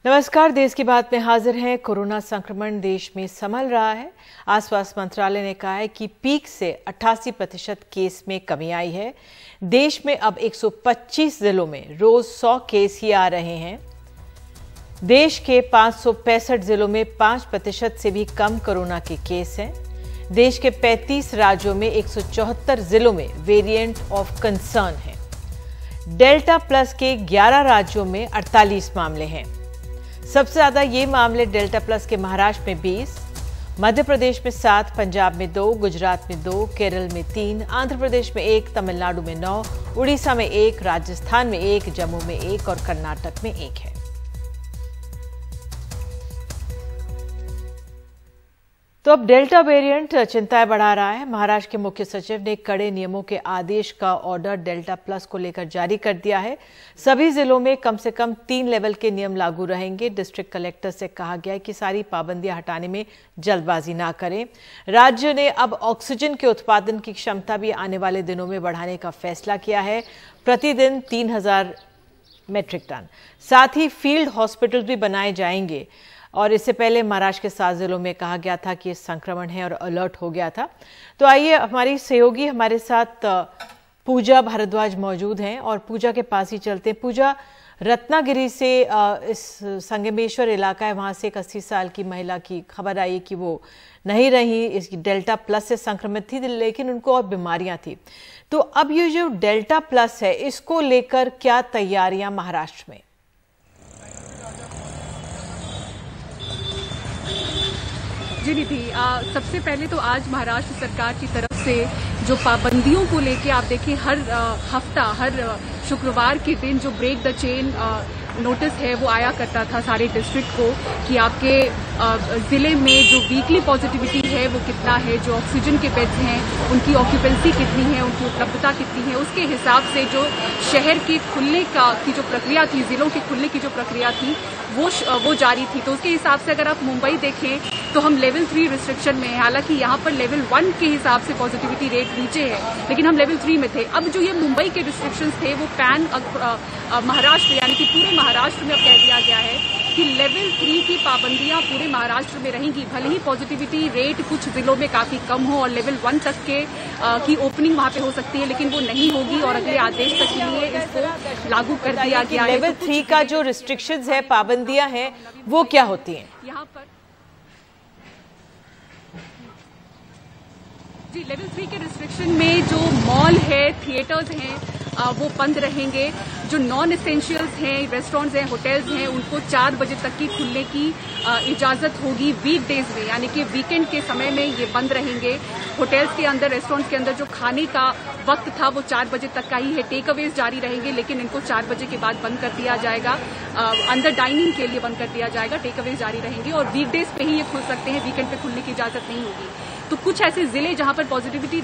नमस्कार, देश की बात में हाजिर हैं। कोरोना संक्रमण देश में संभल रहा है। आज स्वास्थ्य मंत्रालय ने कहा है कि पीक से 88% केस में कमी आई है। देश में अब 125 जिलों में रोज 100 केस ही आ रहे हैं। देश के 565 जिलों में 5% से भी कम कोरोना के केस हैं। देश के 35 राज्यों में 174 जिलों में वेरिएंट ऑफ कंसर्न है। डेल्टा प्लस के 11 राज्यों में 48 मामले हैं। सबसे ज्यादा ये मामले डेल्टा प्लस के महाराष्ट्र में 20, मध्य प्रदेश में 7, पंजाब में 2, गुजरात में 2, केरल में 3, आंध्र प्रदेश में 1, तमिलनाडु में 9, उड़ीसा में 1, राजस्थान में 1, जम्मू में 1 और कर्नाटक में 1 है। तो अब डेल्टा वेरिएंट चिंताएं बढ़ा रहा है। महाराष्ट्र के मुख्य सचिव ने कड़े नियमों के आदेश का ऑर्डर डेल्टा प्लस को लेकर जारी कर दिया है। सभी जिलों में कम से कम 3 लेवल के नियम लागू रहेंगे। डिस्ट्रिक्ट कलेक्टर से कहा गया है कि सारी पाबंदियां हटाने में जल्दबाजी ना करें। राज्य ने अब ऑक्सीजन के उत्पादन की क्षमता भी आने वाले दिनों में बढ़ाने का फैसला किया है, प्रतिदिन 3000 मेट्रिक टन। साथ ही फील्ड हॉस्पिटल भी बनाए जाएंगे। और इससे पहले महाराष्ट्र के 7 जिलों में कहा गया था कि संक्रमण है और अलर्ट हो गया था। तो आइए, हमारी सहयोगी हमारे साथ पूजा भारद्वाज मौजूद हैं और पूजा के पास ही चलते हैं। पूजा, रत्नागिरी से इस संगमेश्वर इलाका है, वहां से एक 80 साल की महिला की खबर आई कि वो नहीं रही, इस डेल्टा प्लस से संक्रमित थी, लेकिन उनको और बीमारियां थी। तो अब ये जो डेल्टा प्लस है, इसको लेकर क्या तैयारियां महाराष्ट्र में? जी निधि, सबसे पहले तो आज महाराष्ट्र सरकार की तरफ से जो पाबंदियों को लेके आप देखें, हर हफ्ता हर शुक्रवार के दिन जो ब्रेक द चेन नोटिस है वो आया करता था सारे डिस्ट्रिक्ट को कि आपके जिले में जो वीकली पॉजिटिविटी है वो कितना है, जो ऑक्सीजन के बेड्स हैं उनकी ऑक्यूपेंसी कितनी है, उनकी उपलब्धता कितनी है, उसके हिसाब से जो शहर के खुलने की जो प्रक्रिया थी, जिलों के खुलने की जो प्रक्रिया थी वो जारी थी। तो उसके हिसाब से अगर आप मुंबई देखें तो हम लेवल 3 रिस्ट्रिक्शन में हैं। हालांकि यहाँ पर लेवल 1 के हिसाब से पॉजिटिविटी रेट नीचे है, लेकिन हम लेवल 3 में थे। अब जो ये मुंबई के रिस्ट्रिक्शंस थे वो पैन महाराष्ट्र यानी कि पूरे महाराष्ट्र में अब कह दिया गया है कि लेवल 3 की पाबंदियां पूरे महाराष्ट्र में रहेंगी। भले ही पॉजिटिविटी रेट कुछ जिलों में काफी कम हो और लेवल 1 तक की ओपनिंग वहां पे हो सकती है, लेकिन वो नहीं होगी और अगले आदेश तक के लिए इसको लागू कर दिया गया है। लेवल 3 का जो रिस्ट्रिक्शंस है, पाबंदियां हैं, वो क्या होती हैं? यहाँ पर जी लेवल 3 के रिस्ट्रिक्शन में जो मॉल है, थिएटर्स हैं, वो बंद रहेंगे। जो नॉन एसेंशियल्स हैं, रेस्टोरेंट्स हैं, होटल्स हैं, उनको 4 बजे तक की खुलने की इजाजत होगी वीकडेज में, यानी कि वीकेंड के समय में ये बंद रहेंगे। होटल्स के अंदर, रेस्टोरेंट्स के अंदर जो खाने का वक्त था वो 4 बजे तक का ही है। टेक अवेज जारी रहेंगे, लेकिन इनको 4 बजे के बाद बंद कर दिया जाएगा। अंदर डाइनिंग के लिए बंद कर दिया जाएगा, टेक अवेज जारी रहेंगे और वीकडेज पे ही ये खुल सकते हैं, वीकेंड पे खुलने की इजाजत नहीं होगी। तो कुछ ऐसे जिले जहां पर पॉजिटिविटी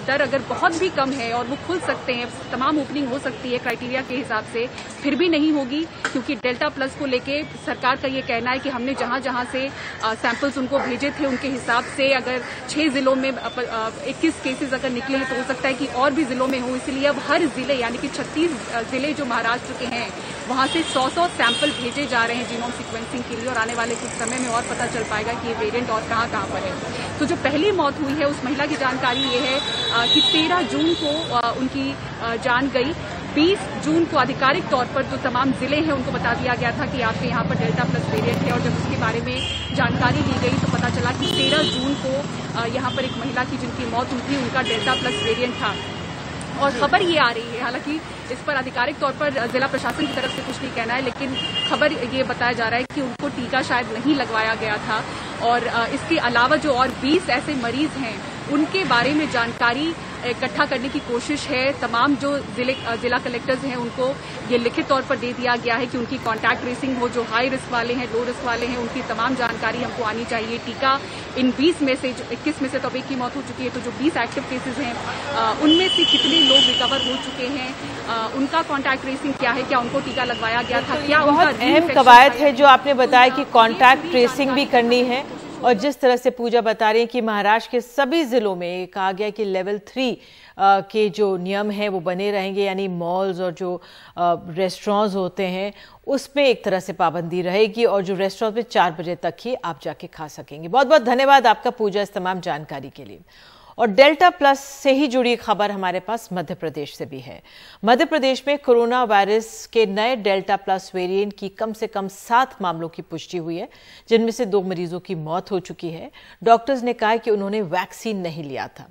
दर अगर बहुत भी कम है और वो खुल सकते हैं, तमाम ओपनिंग हो सकती है क्राइटेरिया के हिसाब से, फिर भी नहीं होगी, क्योंकि डेल्टा प्लस को लेके सरकार का ये कहना है कि हमने जहां जहां से सैंपल्स उनको भेजे थे उनके हिसाब से अगर 6 जिलों में 21 केसेस अगर निकले हैं तो हो सकता है कि और भी जिलों में हो। इसलिए अब हर जिले यानी कि 36 जिले जो महाराष्ट्र के हैं वहां से 100 सैंपल भेजे जा रहे हैं जीनोम सीक्वेंसिंग के लिए और आने वाले कुछ समय में और पता चल पाएगा कि ये वेरिएंट और कहां पर है। तो जो पहली मौत हुई है उस महिला की जानकारी ये है कि 13 जून को उनकी जान गई। 20 जून को आधिकारिक तौर पर जो तमाम जिले हैं उनको बता दिया गया था कि आपके यहाँ पर डेल्टा प्लस वेरिएंट है और जब उसके बारे में जानकारी ली गई तो पता चला कि 13 जून को यहाँ पर एक महिला की जिनकी मौत हुई थी उनका डेल्टा प्लस वेरिएंट था। और खबर ये आ रही है, हालांकि इस पर आधिकारिक तौर पर जिला प्रशासन की तरफ से कुछ नहीं कहना है, लेकिन खबर ये बताया जा रहा है कि उनको टीका शायद नहीं लगवाया गया था और इसके अलावा जो और 20 ऐसे मरीज हैं उनके बारे में जानकारी इकट्ठा करने की कोशिश है। तमाम जो जिला कलेक्टर्स हैं उनको ये लिखित तौर पर दे दिया गया है कि उनकी कॉन्टैक्ट ट्रेसिंग हो, जो हाई रिस्क वाले हैं, लो रिस्क वाले हैं, उनकी तमाम जानकारी हमको आनी चाहिए। टीका इन 20 में से, जो 21 में से तो अब एक की मौत हो चुकी है, तो जो 20 एक्टिव केसेस हैं उनमें से कितने लोग रिकवर हो चुके हैं, उनका कॉन्टैक्ट ट्रेसिंग क्या है, क्या उनको टीका लगवाया गया था, क्या बहुत अहम कवायद है जो आपने बताया कि कॉन्टैक्ट ट्रेसिंग भी करनी है। और जिस तरह से पूजा बता रही है कि महाराष्ट्र के सभी जिलों में कहा गया कि लेवल 3 के जो नियम हैं वो बने रहेंगे, यानी मॉल्स और जो रेस्टोरेंट्स होते हैं उसमें एक तरह से पाबंदी रहेगी और जो रेस्टोरेंट में 4 बजे तक ही आप जाके खा सकेंगे। बहुत बहुत धन्यवाद आपका पूजा इस तमाम जानकारी के लिए। और डेल्टा प्लस से ही जुड़ी खबर हमारे पास मध्य प्रदेश से भी है। मध्य प्रदेश में कोरोना वायरस के नए डेल्टा प्लस वेरिएंट की कम से कम 7 मामलों की पुष्टि हुई है, जिनमें से 2 मरीजों की मौत हो चुकी है। डॉक्टर्स ने कहा कि उन्होंने वैक्सीन नहीं लिया था।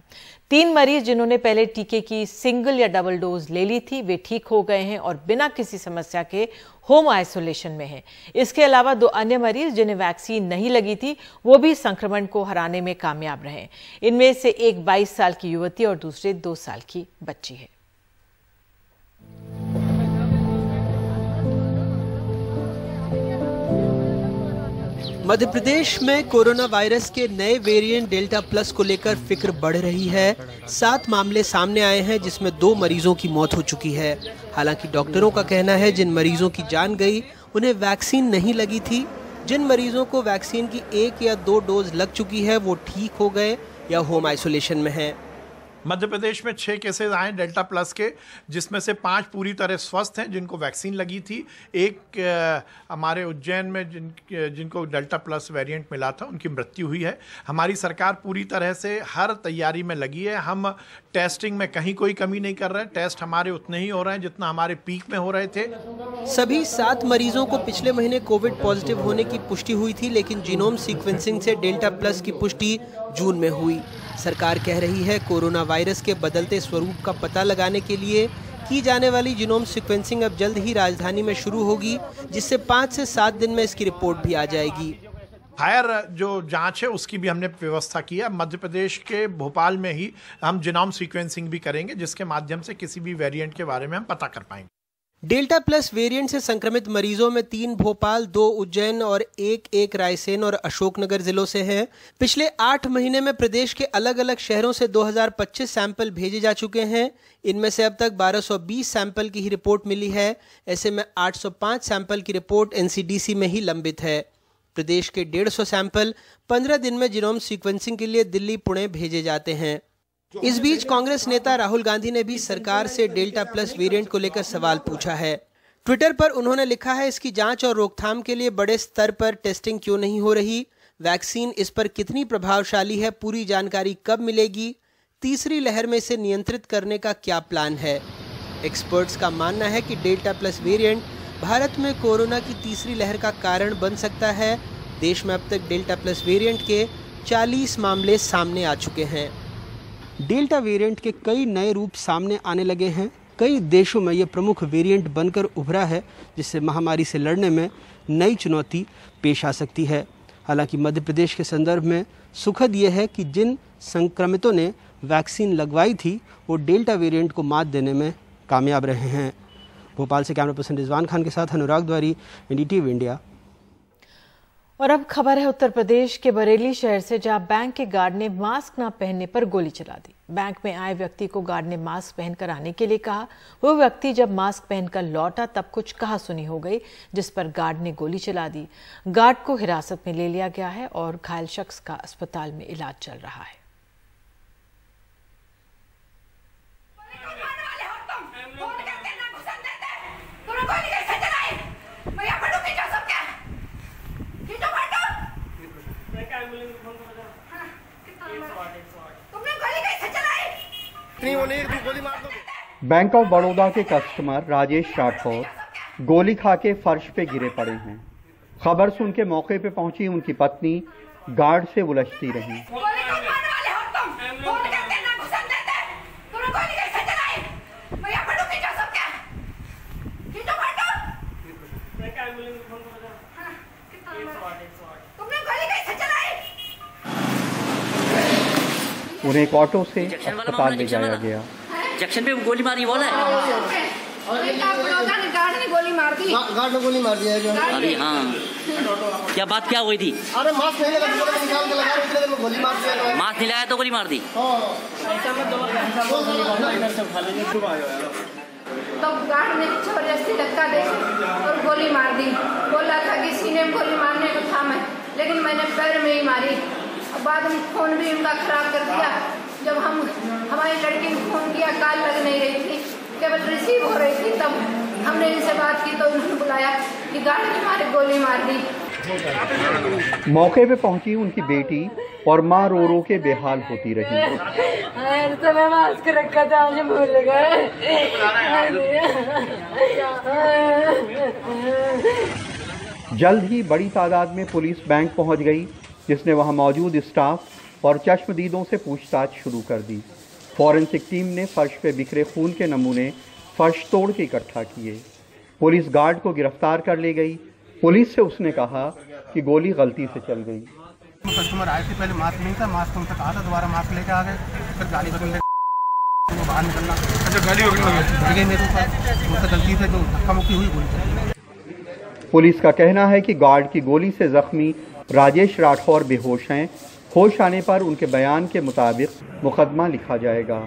3 मरीज जिन्होंने पहले टीके की सिंगल या डबल डोज ले ली थी वे ठीक हो गए हैं और बिना किसी समस्या के होम आइसोलेशन में हैं। इसके अलावा 2 अन्य मरीज जिन्हें वैक्सीन नहीं लगी थी वो भी संक्रमण को हराने में कामयाब रहे। इनमें से एक 22 साल की युवती और दूसरे 2 साल की बच्ची है। मध्य प्रदेश में कोरोना वायरस के नए वेरिएंट डेल्टा प्लस को लेकर फिक्र बढ़ रही है। 7 मामले सामने आए हैं जिसमें 2 मरीजों की मौत हो चुकी है। हालांकि डॉक्टरों का कहना है जिन मरीजों की जान गई उन्हें वैक्सीन नहीं लगी थी। जिन मरीजों को वैक्सीन की 1 या 2 डोज लग चुकी है वो ठीक हो गए या होम आइसोलेशन में हैं। मध्य प्रदेश में 6 केसेस आए डेल्टा प्लस के, जिसमें से 5 पूरी तरह स्वस्थ हैं जिनको वैक्सीन लगी थी। एक हमारे उज्जैन में जिनको डेल्टा प्लस वेरिएंट मिला था उनकी मृत्यु हुई है। हमारी सरकार पूरी तरह से हर तैयारी में लगी है। हम टेस्टिंग में कहीं कोई कमी नहीं कर रहे हैं। टेस्ट हमारे उतने ही हो रहे हैं जितना हमारे पीक में हो रहे थे। सभी 7 मरीजों को पिछले महीने कोविड पॉजिटिव होने की पुष्टि हुई थी, लेकिन जीनोम सीक्वेंसिंग से डेल्टा प्लस की पुष्टि जून में हुई। सरकार कह रही है कोरोना वायरस के बदलते स्वरूप का पता लगाने के लिए की जाने वाली जीनोम सीक्वेंसिंग अब जल्द ही राजधानी में शुरू होगी, जिससे 5 से 7 दिन में इसकी रिपोर्ट भी आ जाएगी। हायर जो जांच है उसकी भी हमने व्यवस्था की है। मध्य प्रदेश के भोपाल में ही हम जीनोम सीक्वेंसिंग भी करेंगे, जिसके माध्यम से किसी भी वेरिएंट के बारे में हम पता कर पाएंगे। डेल्टा प्लस वेरिएंट से संक्रमित मरीजों में 3 भोपाल, 2 उज्जैन और एक रायसेन और अशोकनगर जिलों से हैं। पिछले 8 महीने में प्रदेश के अलग अलग शहरों से 2025 सैंपल भेजे जा चुके हैं। इनमें से अब तक 1220 सैंपल की ही रिपोर्ट मिली है। ऐसे में 805 सैंपल की रिपोर्ट एनसीडीसी में ही लंबित है। प्रदेश के 150 सैंपल 15 दिन में जीनोम सीक्वेंसिंग के लिए दिल्ली, पुणे भेजे जाते हैं। इस बीच कांग्रेस नेता राहुल गांधी ने भी सरकार से डेल्टा प्लस वेरिएंट को लेकर सवाल पूछा है। ट्विटर पर उन्होंने लिखा है, इसकी जांच और रोकथाम के लिए बड़े स्तर पर टेस्टिंग क्यों नहीं हो रही? वैक्सीन इस पर कितनी प्रभावशाली है? पूरी जानकारी कब मिलेगी? तीसरी लहर में इसे नियंत्रित करने का क्या प्लान है? एक्सपर्ट्स का मानना है कि डेल्टा प्लस वेरिएंट भारत में कोरोना की तीसरी लहर का कारण बन सकता है। देश में अब तक डेल्टा प्लस वेरिएंट के 40 मामले सामने आ चुके हैं। डेल्टा वेरिएंट के कई नए रूप सामने आने लगे हैं। कई देशों में ये प्रमुख वेरिएंट बनकर उभरा है, जिससे महामारी से लड़ने में नई चुनौती पेश आ सकती है। हालांकि मध्य प्रदेश के संदर्भ में सुखद ये है कि जिन संक्रमितों ने वैक्सीन लगवाई थी वो डेल्टा वेरिएंट को मात देने में कामयाब रहे हैं। भोपाल से कैमरा पर्सन रिजवान खान के साथ अनुराग द्वारी, एनडीटीवी इंडिया। और अब खबर है उत्तर प्रदेश के बरेली शहर से, जहां बैंक के गार्ड ने मास्क न पहनने पर गोली चला दी। बैंक में आए व्यक्ति को गार्ड ने मास्क पहनकर आने के लिए कहा। वो व्यक्ति जब मास्क पहनकर लौटा तब कुछ कहासुनी हो गई, जिस पर गार्ड ने गोली चला दी। गार्ड को हिरासत में ले लिया गया है और घायल शख्स का अस्पताल में इलाज चल रहा है। बैंक ऑफ बड़ौदा के कस्टमर राजेश राठौर गोली खा के फर्श पे गिरे पड़े हैं। खबर सुन के मौके पे पहुंची उनकी पत्नी गार्ड से उलझती रही। उन्हें एक ऑटो से अस्पताल ले जाया गया। जंक्शन पे गोली मारी बोला है। गार्ड ने गोली मार दी। गार्ड ने गोली मार दिया है। अरे हाँ, क्या बात क्या हुई थी? अरे मास्क नहीं लगा, निकाल के लगा, इतने देर में गोली मार दिया। मास्क नहीं लगाया तो गोली मार दी। तो गार्ड ने जबरदस्ती धक्का दे और गोली मार दी। बोला था कि सीने में गोली मारने को था मैं, लेकिन मैंने पैर में ही मारी। बाद में फोन भी उनका खराब कर दिया। जब हमारी लड़की ने फोन किया, कॉल लग नहीं रही थी, केवल रिसीव हो रही थी, तब हमने इनसे बात की तो उन्होंने बुलाया कि गार्ड ने हमारे गोली मार दी। मौके पे पहुंची उनकी बेटी और मां रो रो के बेहाल होती रही। तो मैं मास्क रखा था, मुझे भूल गए। जल्द ही बड़ी तादाद में पुलिस बैंक पहुंच गई, जिसने वहां मौजूद स्टाफ और चश्मदीदों से पूछताछ शुरू कर दी। फॉरेंसिक टीम ने फर्श पे बिखरे खून के नमूने फर्श तोड़ के इकट्ठा किए। पुलिस गार्ड को गिरफ्तार कर ले गई। पुलिस से उसने कहा कि गोली गलती से चल गई। कस्टमर आए थे, पहले मास्क नहीं था, मास्क उनसे कहा था, दोबारा मास्क लेके आ गए, फिर गाड़ी पकड़ बाहर निकलना। अच्छा, गाड़ी पकड़ गई मेरे ऊपर, मुझसे गलती से जो धक्का मुक्की हुई गोली चली। पुलिस का कहना है कि गार्ड की गोली से जख्मी राजेश राठौर बेहोश हैं। होश आने पर उनके बयान के मुताबिक मुकदमा लिखा जाएगा।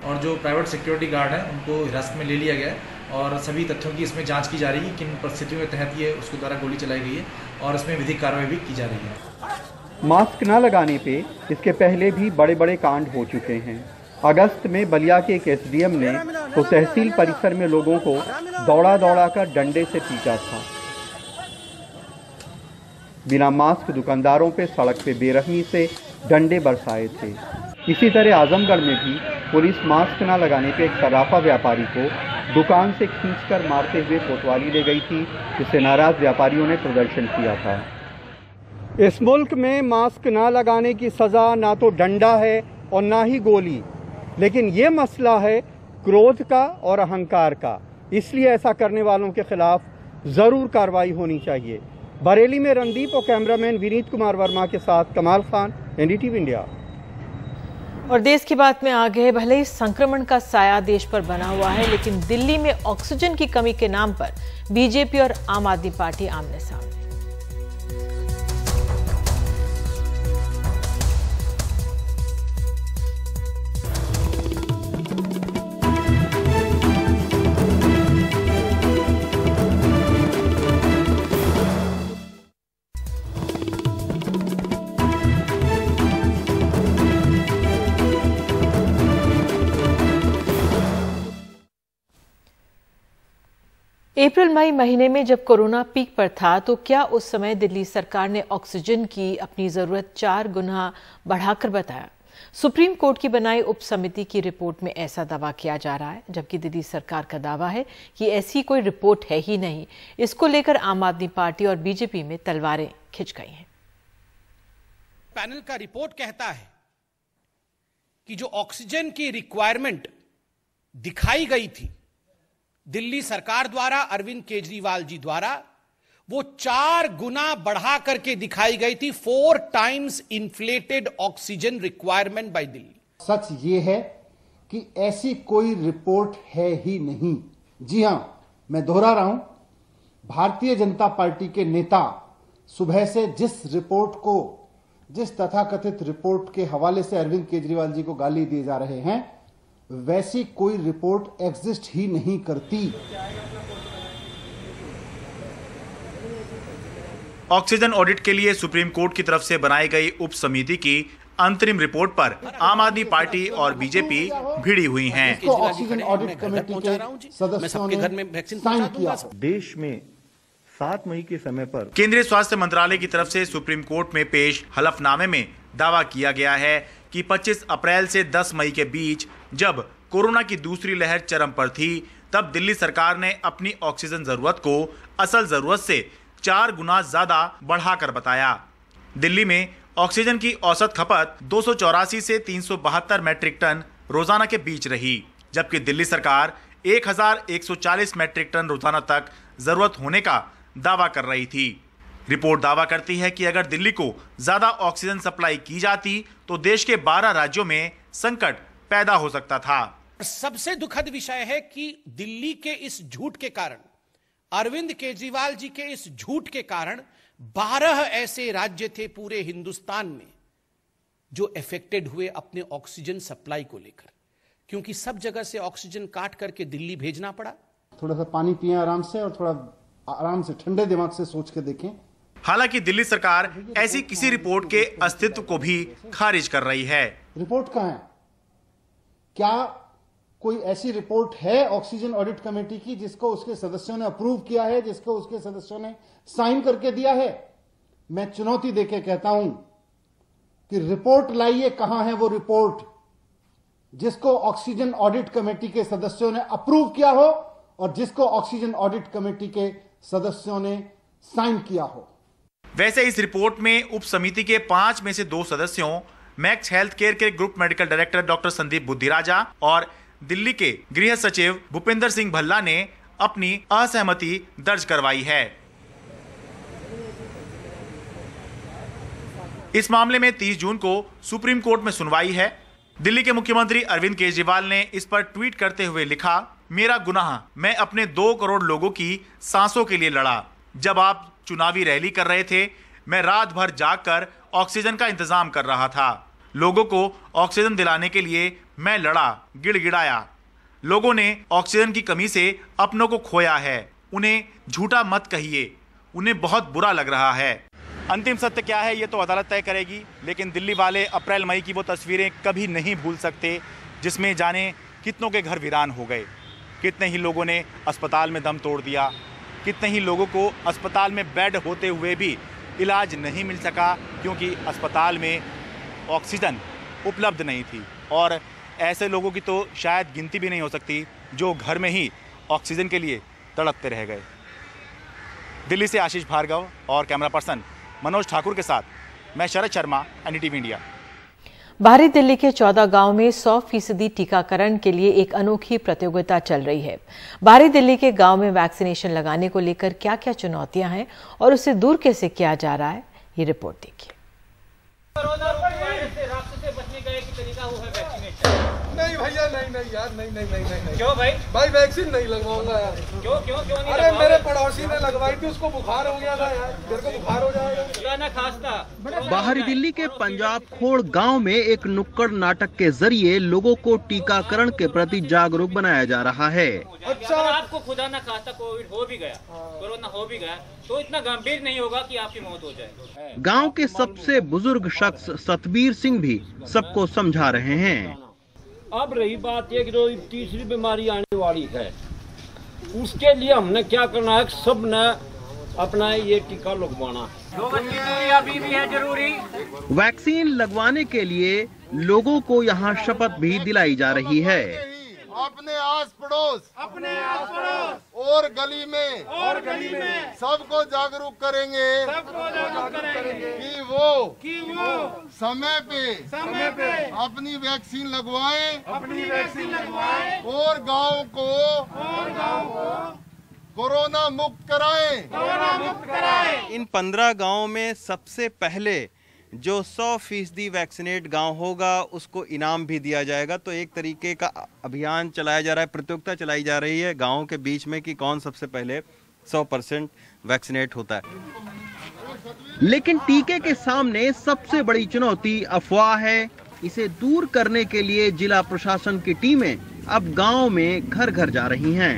और जो प्राइवेट सिक्योरिटी गार्ड है उनको हिरासत में ले लिया गया है और सभी तथ्यों की इसमें जांच की जा रही है, किन परिस्थितियों के तहत ये उसके द्वारा गोली चलाई गई है और इसमें विधिक कार्रवाई भी की जा रही है। मास्क न लगाने पे इसके पहले भी बड़े बड़े कांड हो चुके हैं। अगस्त में बलिया के एक एसडीएम ने तो तहसील परिसर में लोगों को दौड़ा दौड़ा कर डंडे से पीटा था। बिना मास्क दुकानदारों पे सड़क पे बेरहमी से डंडे बरसाए थे। इसी तरह आजमगढ़ में भी पुलिस मास्क न लगाने पे एक सराफा व्यापारी को दुकान से खींचकर मारते हुए कोतवाली ले गई थी, जिससे नाराज व्यापारियों ने प्रदर्शन किया था। इस मुल्क में मास्क न लगाने की सजा ना तो डंडा है और ना ही गोली, लेकिन ये मसला है क्रोध का और अहंकार का। इसलिए ऐसा करने वालों के खिलाफ जरूर कार्रवाई होनी चाहिए। बरेली में रणदीप और कैमरामैन विनीत कुमार वर्मा के साथ कमाल खान, एनडीटीवी इंडिया। और देश की बात में आगे, भले ही संक्रमण का साया देश पर बना हुआ है, लेकिन दिल्ली में ऑक्सीजन की कमी के नाम पर बीजेपी और आम आदमी पार्टी आमने सामने। अप्रैल मई महीने में जब कोरोना पीक पर था, तो क्या उस समय दिल्ली सरकार ने ऑक्सीजन की अपनी जरूरत 4 गुना बढ़ाकर बताया? सुप्रीम कोर्ट की बनाई उप समिति की रिपोर्ट में ऐसा दावा किया जा रहा है, जबकि दिल्ली सरकार का दावा है कि ऐसी कोई रिपोर्ट है ही नहीं। इसको लेकर आम आदमी पार्टी और बीजेपी में तलवारें खिंच गई हैं। पैनल का रिपोर्ट कहता है कि जो ऑक्सीजन की रिक्वायरमेंट दिखाई गई थी दिल्ली सरकार द्वारा, अरविंद केजरीवाल जी द्वारा, वो 4 गुना बढ़ा करके दिखाई गई थी। 4 times inflated oxygen requirement by Delhi. सच ये है कि ऐसी कोई रिपोर्ट है ही नहीं। जी हां, मैं दोहरा रहा हूं, भारतीय जनता पार्टी के नेता सुबह से जिस तथाकथित रिपोर्ट के हवाले से अरविंद केजरीवाल जी को गाली दिए जा रहे हैं, वैसी कोई रिपोर्ट एग्जिस्ट ही नहीं करती। ऑक्सीजन ऑडिट के लिए सुप्रीम कोर्ट की तरफ से बनाई गई उप समिति की अंतरिम रिपोर्ट पर आम आदमी पार्टी और बीजेपी भिड़ी हुई हैं। ऑक्सीजन ऑडिट कमेटी के सदस्यों ने साइन किया। देश में 7 मई के समय पर केंद्रीय स्वास्थ्य मंत्रालय की तरफ से सुप्रीम कोर्ट में पेश हलफनामे में दावा किया गया है कि 25 अप्रैल से 10 मई के बीच, जब कोरोना की दूसरी लहर चरम पर थी, तब दिल्ली सरकार ने अपनी ऑक्सीजन जरूरत को असल जरूरत से 4 गुना ज्यादा बढ़ाकर बताया। दिल्ली में ऑक्सीजन की औसत खपत 284 से 372 मैट्रिक टन रोजाना के बीच रही, जबकि दिल्ली सरकार 1140 मैट्रिक टन रोजाना तक जरूरत होने का दावा कर रही थी। रिपोर्ट दावा करती है कि अगर दिल्ली को ज्यादा ऑक्सीजन सप्लाई की जाती तो देश के 12 राज्यों में संकट पैदा हो सकता था। सबसे दुखद विषय है कि दिल्ली के इस झूठ के कारण, अरविंद केजरीवाल जी के इस झूठ के कारण 12 ऐसे राज्य थे पूरे हिंदुस्तान में जो अफेक्टेड हुए अपने ऑक्सीजन सप्लाई को लेकर, क्योंकि सब जगह से ऑक्सीजन काट करके दिल्ली भेजना पड़ा। थोड़ा सा पानी पिएं आराम से, और थोड़ा आराम से ठंडे दिमाग से सोच के देखें। हालांकि दिल्ली सरकार ऐसी किसी रिपोर्ट के अस्तित्व को भी खारिज कर रही है। रिपोर्ट कहाँ है? क्या कोई ऐसी रिपोर्ट है ऑक्सीजन ऑडिट कमेटी की जिसको उसके सदस्यों ने अप्रूव किया है, जिसको उसके सदस्यों ने साइन करके दिया है? मैं चुनौती देके कहता हूं कि रिपोर्ट लाइए, कहां है वो रिपोर्ट जिसको ऑक्सीजन ऑडिट कमेटी के सदस्यों ने अप्रूव किया हो और जिसको ऑक्सीजन ऑडिट कमेटी के सदस्यों ने साइन किया हो। वैसे इस रिपोर्ट में उप समिति के 5 में से 2 सदस्यों मैक्स हेल्थ केयर के group medical director doctor Sandeep Budhiraja और दिल्ली के गृह सचिव भूपेंद्र सिंह भल्ला ने अपनी असहमति दर्ज करवाई है। इस मामले में 30 जून को सुप्रीम कोर्ट में सुनवाई है। दिल्ली के मुख्यमंत्री अरविंद केजरीवाल ने इस पर ट्वीट करते हुए लिखा, मेरा गुनाह, मैं अपने 2 करोड़ लोगों की सांसों के लिए लड़ा। जब आप चुनावी रैली कर रहे थे, मैं रात भर जागकर ऑक्सीजन का इंतजाम कर रहा था। लोगों को ऑक्सीजन दिलाने के लिए मैं लड़ा, गिड़गिड़ाया। लोगों ने ऑक्सीजन की कमी से अपनों को खोया है। उन्हें झूठा मत कहिए, उन्हें बहुत बुरा लग रहा है। अंतिम सत्य क्या है ये तो अदालत तय करेगी, लेकिन दिल्ली वाले अप्रैल मई की वो तस्वीरें कभी नहीं भूल सकते जिसमें जाने कितनों के घर वीरान हो गए, कितने ही लोगों ने अस्पताल में दम तोड़ दिया, कितने ही लोगों को अस्पताल में बेड होते हुए भी इलाज नहीं मिल सका क्योंकि अस्पताल में ऑक्सीजन उपलब्ध नहीं थी। और ऐसे लोगों की तो शायद गिनती भी नहीं हो सकती जो घर में ही ऑक्सीजन के लिए तड़पते रह गए। दिल्ली से आशीष भार्गव और कैमरा पर्सन मनोज ठाकुर के साथ मैं शरद शर्मा, एनडीटीवी इंडिया। बाहरी दिल्ली के 14 गांव में 100% टीकाकरण के लिए एक अनोखी प्रतियोगिता चल रही है। बाहरी दिल्ली के गांव में वैक्सीनेशन लगाने को लेकर क्या क्या चुनौतियां हैं और उसे दूर कैसे किया जा रहा है, ये रिपोर्ट देखिए। नहीं भैया, नहीं यार, नहीं। क्यों भाई वैक्सीन नहीं लगवाऊंगा यार। क्यों नहीं? अरे मेरे पड़ोसी ने लगवाई थी, उसको बुखार हो गया था यार, मेरे को बुखार हो जाएगा। बाहरी दिल्ली के पंजाब खोड़ गांव में एक नुक्कड़ नाटक के जरिए लोगों को टीकाकरण के प्रति जागरूक बनाया जा रहा है। अच्छा, अगर आपको खुदा ना खास्ता कोविड हो भी गया, कोरोना हो भी गया, तो इतना गंभीर नहीं होगा कि आपकी मौत हो जाए। गांव के सबसे बुजुर्ग शख्स सतबीर सिंह भी सबको समझा रहे हैं। अब रही बात ये कि जो तीसरी बीमारी आने वाली है, उसके लिए हमने क्या करना है, सब ने अपना ये टीका लगवाना है। 2 गज की दूरी अभी भी है जरूरी। वैक्सीन लगवाने के लिए लोगों को यहाँ शपथ भी दिलाई जा रही है। अपने आस पड़ोस और गली में सबको जागरूक करेंगे कि वो समय पे अपनी वैक्सीन लगवाएं और गांव को कोरोना मुक्त कराएं। इन 15 गांवों में सबसे पहले जो 100% वैक्सीनेट गांव होगा उसको इनाम भी दिया जाएगा। तो एक तरीके का अभियान चलाया जा रहा है, प्रतियोगिता चलाई जा रही है गांवों के बीच में कि कौन सबसे पहले 100% वैक्सीनेट होता है। लेकिन टीके के सामने सबसे बड़ी चुनौती अफवाह है। इसे दूर करने के लिए जिला प्रशासन की टीमें अब गांव में घर घर जा रही हैं।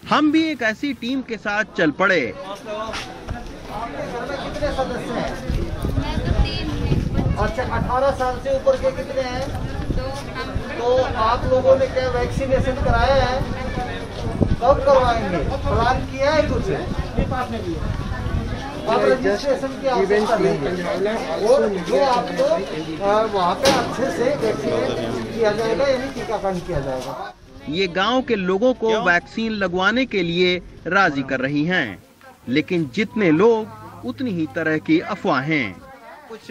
हम भी एक ऐसी टीम के साथ चल पड़े। अच्छा, 18 साल से ऊपर के कितने हैं? तो आप लोगों ने क्या वैक्सीनेशन कराया है? कब करवाएंगे? प्लान किया है कुछ? आप रजिस्ट्रेशन की आवश्यकता नहीं, और जो आपको वहाँ पे अच्छे से वैक्सीनेट किया जाएगा, यानी टीकाकरण किया जाएगा। ये गांव के लोगों को वैक्सीन लगवाने के लिए राजी कर रही हैं, लेकिन जितने लोग उतनी ही तरह की अफवाहें। कुछ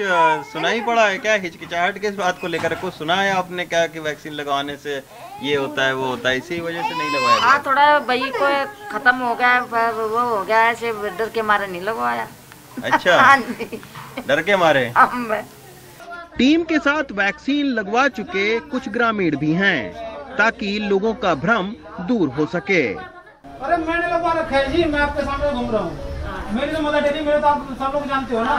सुना ही पड़ा है क्या, हिचकिचाहट के इस बात को लेकर कुछ सुना है आपने क्या कि वैक्सीन लगवाने से ये होता है वो होता है, इसी वजह से नहीं लगवाया? थोड़ा भाई को खत्म हो गया, वो हो गया ऐसे, डर के मारे नहीं लगवाया। अच्छा, डर के मारे। टीम के साथ वैक्सीन लगवा चुके कुछ ग्रामीण भी हैं, ताकि लोगों का भ्रम दूर हो सके। अरे मैंने लगवा रखा है जी, मैं आपके सामने घूम रहा हूँ। मेरी तो मदर डेयरी, मेरे तो आप सब लोग जानते हो ना,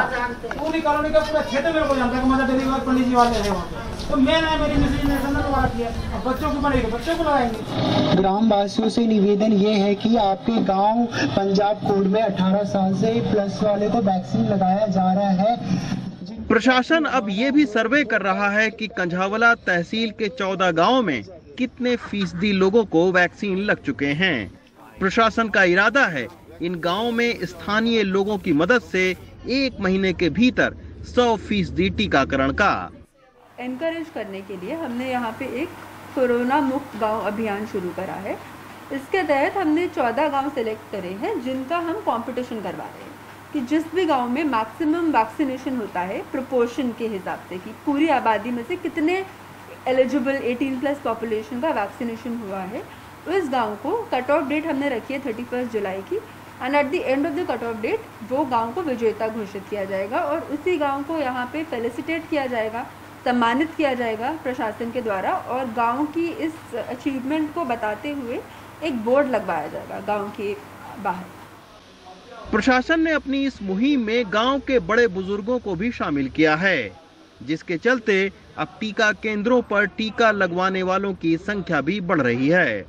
पूरी कॉलोनी का पूरा क्षेत्र मेरे को जानता है कि मदर डेयरी और पंडित जी वाले हैं वहाँ पे। तो मैंने मेरी मिसेज ने दोबारा किया, अब बच्चों को बनेगा, बच्चों को लगाएंगे। ग्रामवासियों से निवेदन ये है कि आपके गांव पंजाब कोड में 18 साल से प्लस वाले को वैक्सीन लगाया जा रहा है। प्रशासन अब ये भी सर्वे कर रहा है कि कंझावला तहसील के 14 गांवों में कितने फीसदी लोगों को वैक्सीन लग चुके हैं। प्रशासन का इरादा है इन गांवों में स्थानीय लोगों की मदद से 1 महीने के भीतर 100% टीकाकरण का एनकरेज करने के लिए हमने यहाँ पे एक कोरोना मुक्त गांव अभियान शुरू करा है। इसके तहत हमने 14 गांव सेलेक्ट करे हैं जिनका हम कंपटीशन करवा रहे हैं कि जिस भी गांव में मैक्सिमम वैक्सीनेशन होता है प्रोपोर्शन के हिसाब से कि पूरी आबादी में से कितने एलिजिबल 18+ पॉपुलेशन का वैक्सीनेशन हुआ है, उस गांव को कट ऑफ डेट हमने रखी है 31 जुलाई की, and at the end of the cut off date वो गांव को विजेता घोषित किया जाएगा और उसी गांव को यहाँ पे फेलिसिटेट किया जाएगा, सम्मानित किया जाएगा प्रशासन के द्वारा, और गांव की इस अचीवमेंट को बताते हुए एक बोर्ड लगवाया जाएगा गांव के बाहर। प्रशासन ने अपनी इस मुहिम में गांव के बड़े बुजुर्गों को भी शामिल किया है, जिसके चलते अब टीका केंद्रों पर टीका लगवाने वालों की संख्या भी बढ़ रही है।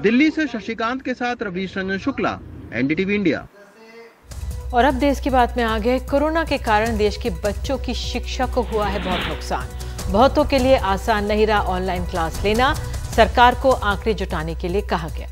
दिल्ली से शशिकांत के साथ रवीश रंजन शुक्ला, एनडीटीवी इंडिया। और अब देश की बात में आगे, कोरोना के कारण देश के बच्चों की शिक्षा को हुआ है बहुत नुकसान। बहुतों के लिए आसान नहीं रहा ऑनलाइन क्लास लेना। सरकार को आंकड़े जुटाने के लिए कहा गया।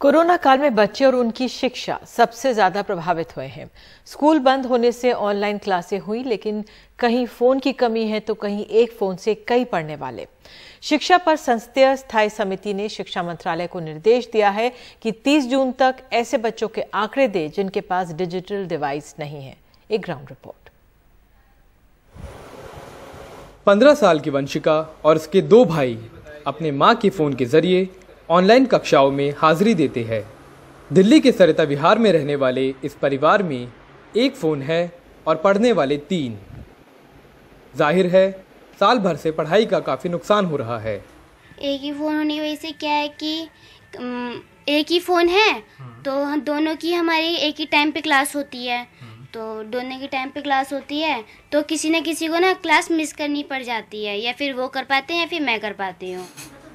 कोरोना काल में बच्चे और उनकी शिक्षा सबसे ज्यादा प्रभावित हुए हैं। स्कूल बंद होने से ऑनलाइन क्लासें हुई, लेकिन कहीं फोन की कमी है तो कहीं एक फोन से कई पढ़ने वाले। शिक्षा पर संसदीय स्थायी समिति ने शिक्षा मंत्रालय को निर्देश दिया है कि 30 जून तक ऐसे बच्चों के आंकड़े दे जिनके पास डिजिटल डिवाइस नहीं है। एक ग्राउंड रिपोर्ट। 15 साल की वंशिका और उसके 2 भाई अपने मां के फोन के जरिए ऑनलाइन कक्षाओं में हाजिरी देते हैं। दिल्ली के सरिता विहार में रहने वाले इस परिवार में एक फ़ोन है और पढ़ने वाले 3। जाहिर है साल भर से पढ़ाई का काफ़ी नुकसान हो रहा है। एक ही फ़ोन होने की वजह से क्या है कि एक ही फ़ोन है तो दोनों की हमारी एक ही टाइम पे क्लास होती है, तो दोनों की टाइम पे क्लास होती है तो किसी न किसी को ना क्लास मिस करनी पड़ जाती है, या फिर वो कर पाते हैं या फिर मैं कर पाती हूँ।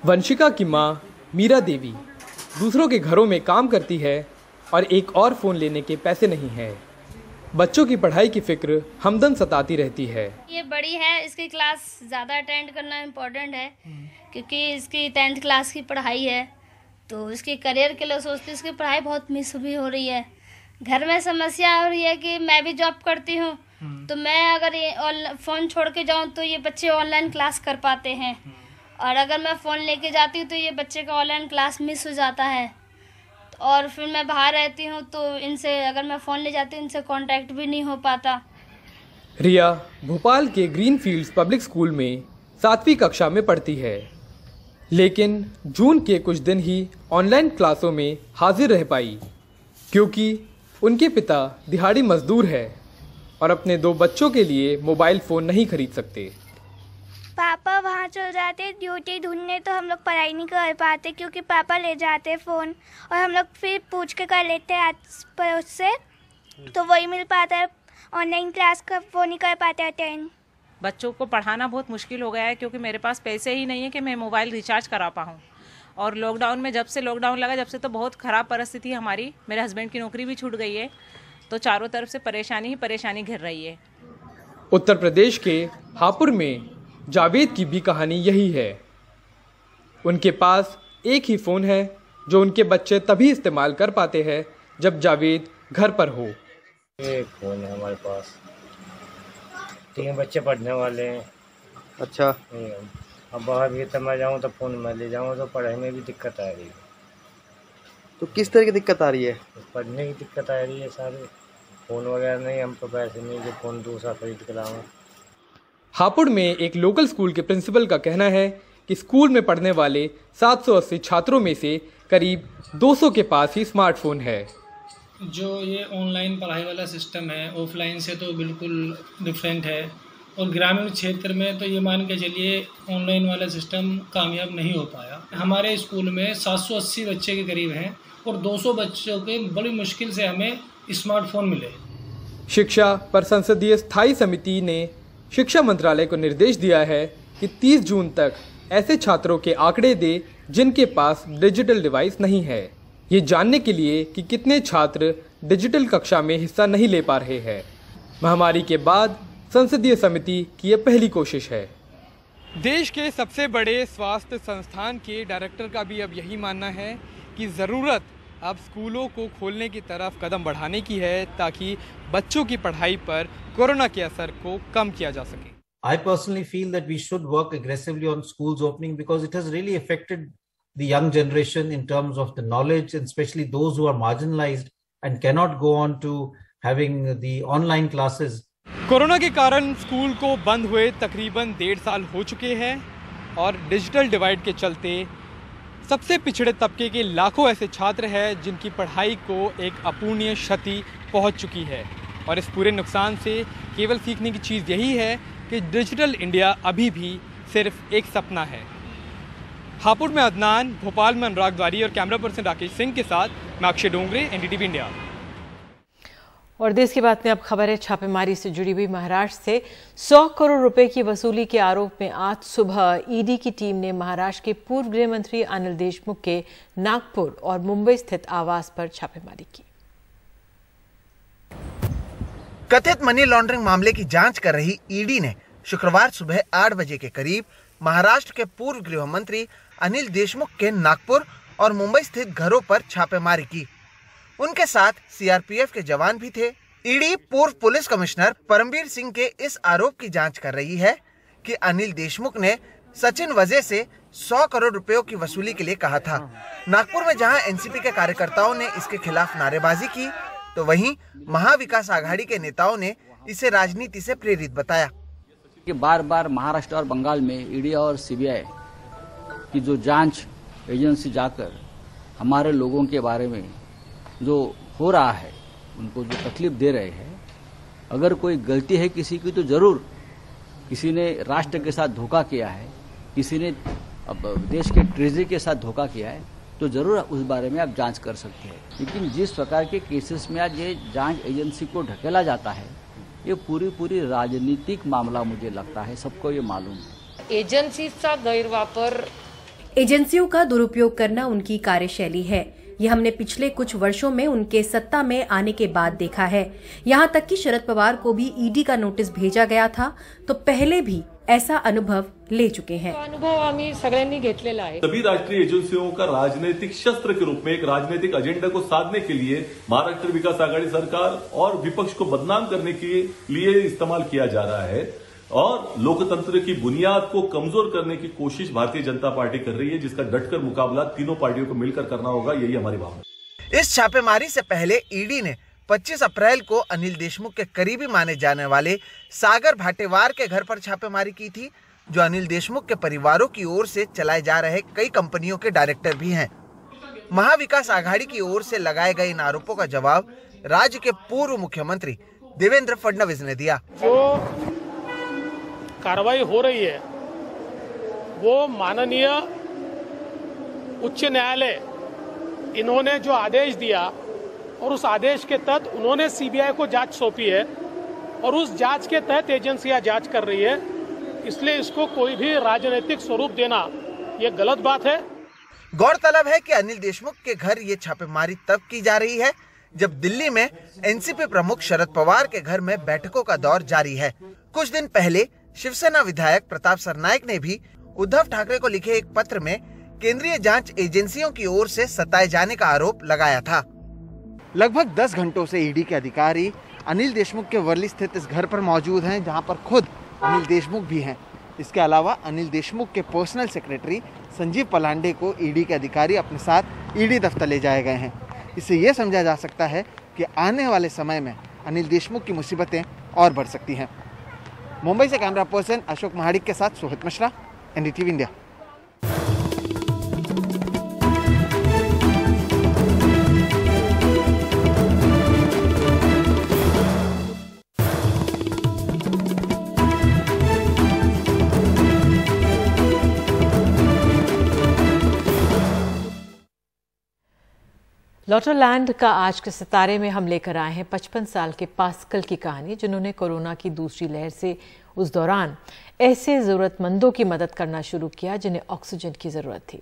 वंशिका की माँ मीरा देवी दूसरों के घरों में काम करती है और एक और फ़ोन लेने के पैसे नहीं है। बच्चों की पढ़ाई की फिक्र हमदम सताती रहती है। ये बड़ी है, इसकी क्लास ज़्यादा अटेंड करना इम्पोर्टेंट है क्योंकि इसकी 10th क्लास की पढ़ाई है, तो इसके करियर के लिए सोचती हूँ। इसकी पढ़ाई बहुत मिस भी हो रही है। घर में समस्या हो रही है कि मैं भी जॉब करती हूँ, तो मैं अगर ये फ़ोन छोड़ के जाऊँ तो ये बच्चे ऑनलाइन क्लास कर पाते हैं, और अगर मैं फ़ोन लेके जाती हूँ तो ये बच्चे का ऑनलाइन क्लास मिस हो जाता है। और फिर मैं बाहर रहती हूँ तो इनसे अगर मैं फ़ोन ले जाती हूँ इनसे कांटेक्ट भी नहीं हो पाता। रिया भोपाल के ग्रीनफील्ड्स पब्लिक स्कूल में 7वीं कक्षा में पढ़ती है, लेकिन जून के कुछ दिन ही ऑनलाइन क्लासों में हाजिर रह पाई क्योंकि उनके पिता दिहाड़ी मजदूर है और अपने 2 बच्चों के लिए मोबाइल फ़ोन नहीं खरीद सकते। पापा वहाँ चल जाते ड्यूटी ढूंढने, तो हम लोग पढ़ाई नहीं कर पाते क्योंकि पापा ले जाते फ़ोन, और हम लोग फिर पूछ के कर लेते हैं आस पड़ोस से, तो वही मिल पाता है। ऑनलाइन क्लास का वो नहीं कर पाते अटेंड। बच्चों को पढ़ाना बहुत मुश्किल हो गया है क्योंकि मेरे पास पैसे ही नहीं है कि मैं मोबाइल रिचार्ज करा पाऊँ। और लॉकडाउन में जब से लॉकडाउन लगा जब से तो बहुत ख़राब परिस्थिति हमारी, मेरे हस्बैंड की नौकरी भी छूट गई है, तो चारों तरफ से परेशानी ही परेशानी घिर रही है। उत्तर प्रदेश के हापुड़ में जावेद की भी कहानी यही है। उनके पास एक ही फ़ोन है जो उनके बच्चे तभी इस्तेमाल कर पाते हैं जब जावेद घर पर हो। एक फ़ोन है हमारे पास, 3 बच्चे पढ़ने वाले हैं। अच्छा। अब बाहर भी मैं जाऊँ तो फ़ोन में ले जाऊँ तो पढ़ाई में भी दिक्कत आ रही है। तो किस तरह की दिक्कत आ रही है? पढ़ने की दिक्कत आ रही है सारे, फ़ोन वगैरह नहीं, हम तो पैसे नहीं जो फ़ोन दूसरा खरीद कर लाऊँ। हापुड़ में एक लोकल स्कूल के प्रिंसिपल का कहना है कि स्कूल में पढ़ने वाले 780 छात्रों में से करीब 200 के पास ही स्मार्टफोन है। जो ये ऑनलाइन पढ़ाई वाला सिस्टम है ऑफलाइन से तो बिल्कुल डिफरेंट है, और ग्रामीण क्षेत्र में तो ये मान के चलिए ऑनलाइन वाला सिस्टम कामयाब नहीं हो पाया। हमारे स्कूल में 780 बच्चे के करीब हैं और 200 बच्चों के बड़ी मुश्किल से हमें स्मार्टफोन मिले। शिक्षा पर संसदीय स्थायी समिति ने शिक्षा मंत्रालय को निर्देश दिया है कि 30 जून तक ऐसे छात्रों के आंकड़े दे जिनके पास डिजिटल डिवाइस नहीं है, ये जानने के लिए कि कितने छात्र डिजिटल कक्षा में हिस्सा नहीं ले पा रहे हैं। महामारी के बाद संसदीय समिति की यह पहली कोशिश है। देश के सबसे बड़े स्वास्थ्य संस्थान के डायरेक्टर का भी अब यही मानना है कि ज़रूरत अब स्कूलों को खोलने की तरफ कदम बढ़ाने की है ताकि बच्चों की पढ़ाई पर कोरोना के असर को कम किया जा सके। I personally feel that we should work aggressively on schools opening because it has really affected the young generation in terms of the knowledge, and especially those who are marginalized and cannot go on to having the online classes. Corona के कारण school को बंद हुए तकरीबन 1.5 साल हो चुके हैं और डिजिटल डिवाइड के चलते सबसे पिछड़े तबके के लाखों ऐसे छात्र हैं जिनकी पढ़ाई को एक अपूर्णीय क्षति पहुंच चुकी है। और इस पूरे नुकसान से केवल सीखने की चीज़ यही है कि डिजिटल इंडिया अभी भी सिर्फ एक सपना है। हापुड़ में अदनान, भोपाल में अनुराग द्वारी और कैमरा पर्सन राकेश सिंह के साथ मैं अक्षय डोंगरे, एनडीटीवी इंडिया। और देश की बात में अब खबर है छापेमारी से जुड़ी हुई। महाराष्ट्र से 100 करोड़ रुपए की वसूली के आरोप में आज सुबह ईडी की टीम ने महाराष्ट्र के पूर्व गृह मंत्री अनिल देशमुख के नागपुर और मुंबई स्थित आवास पर छापेमारी की। कथित मनी लॉन्ड्रिंग मामले की जांच कर रही ईडी ने शुक्रवार सुबह 8 बजे के करीब महाराष्ट्र के पूर्व गृह मंत्री अनिल देशमुख के नागपुर और मुंबई स्थित घरों पर छापेमारी की। उनके साथ सीआरपीएफ के जवान भी थे। ईडी पूर्व पुलिस कमिश्नर परमवीर सिंह के इस आरोप की जांच कर रही है कि अनिल देशमुख ने सचिन वजे से 100 करोड़ रुपयों की वसूली के लिए कहा था। नागपुर में जहां एनसीपी के कार्यकर्ताओं ने इसके खिलाफ नारेबाजी की, तो वहीं महाविकास आघाड़ी के नेताओं ने इसे राजनीति से प्रेरित बताया। कि बार बार महाराष्ट्र और बंगाल में ईडी और सीबीआई की जो जांच एजेंसी जाकर हमारे लोगों के बारे में जो हो रहा है, उनको जो तकलीफ दे रहे हैं, अगर कोई गलती है किसी की तो जरूर किसी ने राष्ट्र के साथ धोखा किया है, किसी ने देश के ट्रेजरी के साथ धोखा किया है, तो जरूर उस बारे में आप जांच कर सकते हैं। लेकिन जिस प्रकार के केसेस में आज ये जांच एजेंसी को ढकेला जाता है, ये पूरी राजनीतिक मामला मुझे लगता है, सबको ये मालूम है। एजेंसीचा गैरवापर, एजेंसियों का दुरुपयोग करना उनकी कार्यशैली है। ये हमने पिछले कुछ वर्षों में उनके सत्ता में आने के बाद देखा है। यहाँ तक कि शरद पवार को भी ईडी का नोटिस भेजा गया था, तो पहले भी ऐसा अनुभव ले चुके हैं। अनुभव आम्ही सगळ्यांनी घेतलेला आहे। सभी राष्ट्रीय एजेंसियों का राजनीतिक शस्त्र के रूप में एक राजनीतिक एजेंडा को साधने के लिए महाराष्ट्र विकास आघाड़ी सरकार और विपक्ष को बदनाम करने के लिए इस्तेमाल किया जा रहा है और लोकतंत्र की बुनियाद को कमजोर करने की कोशिश भारतीय जनता पार्टी कर रही है, जिसका डटकर मुकाबला तीनों पार्टियों को मिलकर करना होगा। यही हमारी भावना। इस छापेमारी से पहले ईडी ने 25 अप्रैल को अनिल देशमुख के करीबी माने जाने वाले सागर भाटेवार के घर पर छापेमारी की थी, जो अनिल देशमुख के परिवारों की ओर से चलाए जा रहे कई कंपनियों के डायरेक्टर भी हैं। महाविकास आघाड़ी की ओर से लगाए गए इन आरोपों का जवाब राज्य के पूर्व मुख्यमंत्री देवेंद्र फडणवीस ने दिया। जो कार्रवाई हो रही है वो माननीय उच्च न्यायालय, इन्होंने जो आदेश दिया और उस आदेश के तहत उन्होंने सीबीआई को जांच सौंपी है और उस जांच के तहत एजेंसियां जांच कर रही है, इसलिए इसको कोई भी राजनीतिक स्वरूप देना ये गलत बात है। गौरतलब है कि अनिल देशमुख के घर ये छापेमारी तब की जा रही है जब दिल्ली में एनसीपी प्रमुख शरद पवार के घर में बैठकों का दौर जारी है। कुछ दिन पहले शिवसेना विधायक प्रताप सरनाइक ने भी उद्धव ठाकरे को लिखे एक पत्र में केंद्रीय जांच एजेंसियों की ओर से सताए जाने का आरोप लगाया था। लगभग 10 घंटों से ईडी के अधिकारी अनिल देशमुख के वर्ली स्थित इस घर पर मौजूद हैं, जहां पर खुद अनिल देशमुख भी हैं। इसके अलावा अनिल देशमुख के पर्सनल सेक्रेटरी संजीव पलांडे को ईडी के अधिकारी अपने साथ ईडी दफ्तर ले जाए गए हैं। इससे यह समझा जा सकता है कि आने वाले समय में अनिल देशमुख की मुसीबतें और बढ़ सकती हैं। मुंबई से कैमरा पर्सन अशोक महाडिक के साथ सोहित मिश्रा, एनडीटीवी इंडिया। लॉटरलैंड का आज के सितारे में हम लेकर आए हैं 55 साल के पास्कल की कहानी, जिन्होंने कोरोना की दूसरी लहर से उस दौरान ऐसे ज़रूरतमंदों की मदद करना शुरू किया जिन्हें ऑक्सीजन की ज़रूरत थी,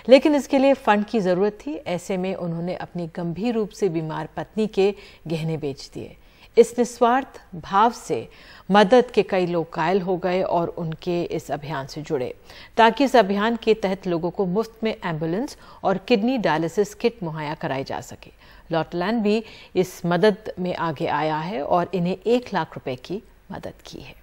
लेकिन इसके लिए फंड की ज़रूरत थी। ऐसे में उन्होंने अपनी गंभीर रूप से बीमार पत्नी के गहने बेच दिए। इस निस्वार्थ भाव से मदद के कई लोग कायल हो गए और उनके इस अभियान से जुड़े, ताकि इस अभियान के तहत लोगों को मुफ्त में एम्बुलेंस और किडनी डायलिसिस किट मुहैया कराई जा सके। लॉटरलैंड भी इस मदद में आगे आया है और इन्हें 1 लाख रुपए की मदद की है।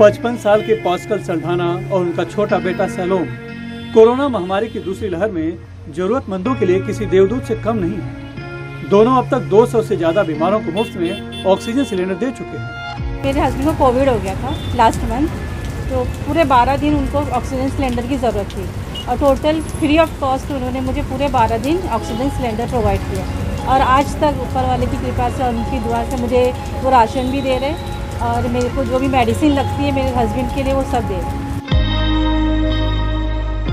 पचपन साल के पास्कल सल्ढाना और उनका छोटा बेटा सैलोम कोरोना महामारी की दूसरी लहर में जरूरतमंदों के लिए किसी देवदूत से कम नहीं है। दोनों अब तक 200 से ज्यादा बीमारों को मुफ्त में ऑक्सीजन सिलेंडर दे चुके हैं। मेरे हस्बैंड को कोविड हो गया था लास्ट मंथ, तो पूरे 12 दिन उनको ऑक्सीजन सिलेंडर की ज़रूरत थी और टोटल फ्री ऑफ कॉस्ट उन्होंने मुझे पूरे 12 दिन ऑक्सीजन सिलेंडर प्रोवाइड किया। और आज तक ऊपर वाले की कृपा से और उनकी दुआ से मुझे वो राशन भी दे रहे और मेरे को जो भी मेडिसिन लगती है मेरे हस्बैंड के लिए वो सब दे रहे।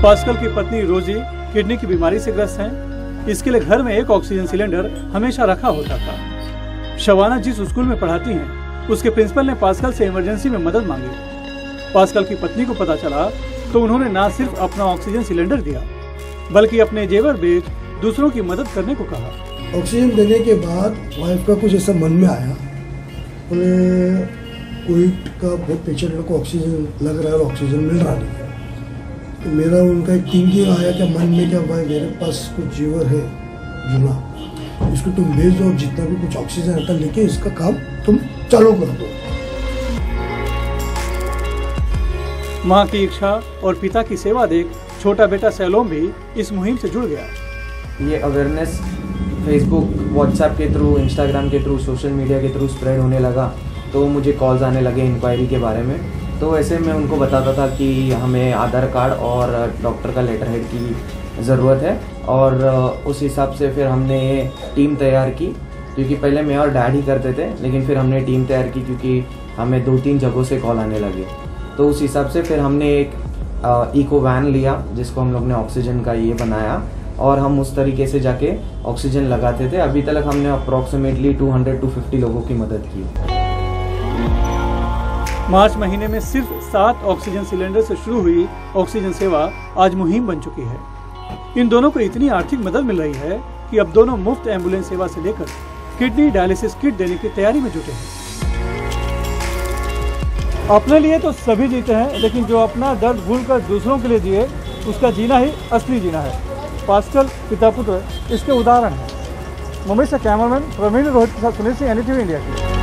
पास्कल की पत्नी रोजी किडनी की बीमारी से ग्रस्त हैं। इसके लिए घर में एक ऑक्सीजन सिलेंडर हमेशा रखा होता था। शवाना जिस स्कूल में पढ़ाती हैं, उसके प्रिंसिपल ने पास्कल से इमरजेंसी में मदद मांगी। पास्कल की पत्नी को पता चला तो उन्होंने न सिर्फ अपना ऑक्सीजन सिलेंडर दिया, बल्कि अपने जेवर बेच दूसरों की मदद करने को कहा। ऑक्सीजन देने के बाद वाइफ का कुछ ऐसा मन में आया, कोविड का बहुत पेशेंट को ऑक्सीजन लग रहा है और ऑक्सीजन मिल रहा नहीं है। तो मेरा उनका एक थिंकिंग आया कि मन में क्या भाई मेरे पास कुछ जीवर है जुना, इसको तुम भेज दो, जितना भी कुछ ऑक्सीजन आता लेके इसका काम तुम चालू कर दो। माँ की इच्छा और पिता की सेवा देख छोटा बेटा सैलोम भी इस मुहिम से जुड़ गया। ये अवेयरनेस फेसबुक, व्हाट्सएप के थ्रू, इंस्टाग्राम के थ्रू, सोशल मीडिया के थ्रू स्प्रेड होने लगा, तो मुझे कॉल्स आने लगे इंक्वायरी के बारे में। तो ऐसे मैं उनको बताता था कि हमें आधार कार्ड और डॉक्टर का लेटर हेड की ज़रूरत है, और उस हिसाब से फिर हमने टीम तैयार की, क्योंकि पहले मैं और डैड ही करते थे, लेकिन फिर हमने टीम तैयार की क्योंकि हमें 2-3 जगहों से कॉल आने लगे। तो उस हिसाब से फिर हमने एक इको वैन लिया, जिसको हम लोग ने ऑक्सीजन का ये बनाया, और हम उस तरीके से जाके ऑक्सीजन लगाते थे। अभी तक हमने अप्रॉक्सीमेटली 200-250 लोगों की मदद की। मार्च महीने में सिर्फ 7 ऑक्सीजन सिलेंडर से शुरू हुई ऑक्सीजन सेवा आज मुहिम बन चुकी है। इन दोनों को इतनी आर्थिक मदद मिल रही है कि अब दोनों मुफ्त एम्बुलेंस सेवा से लेकर किडनी डायलिसिस किट देने की तैयारी में जुटे हैं। अपने लिए तो सभी जीते हैं, लेकिन जो अपना दर्द भूलकर दूसरों के लिए जिए, उसका जीना ही असली जीना है। पास्कल पिता पुत्र इसके उदाहरण है। मुंबई से कैमरामैन प्रवीण रोहित के साथ सुनील सिंह, NDTV इंडिया की।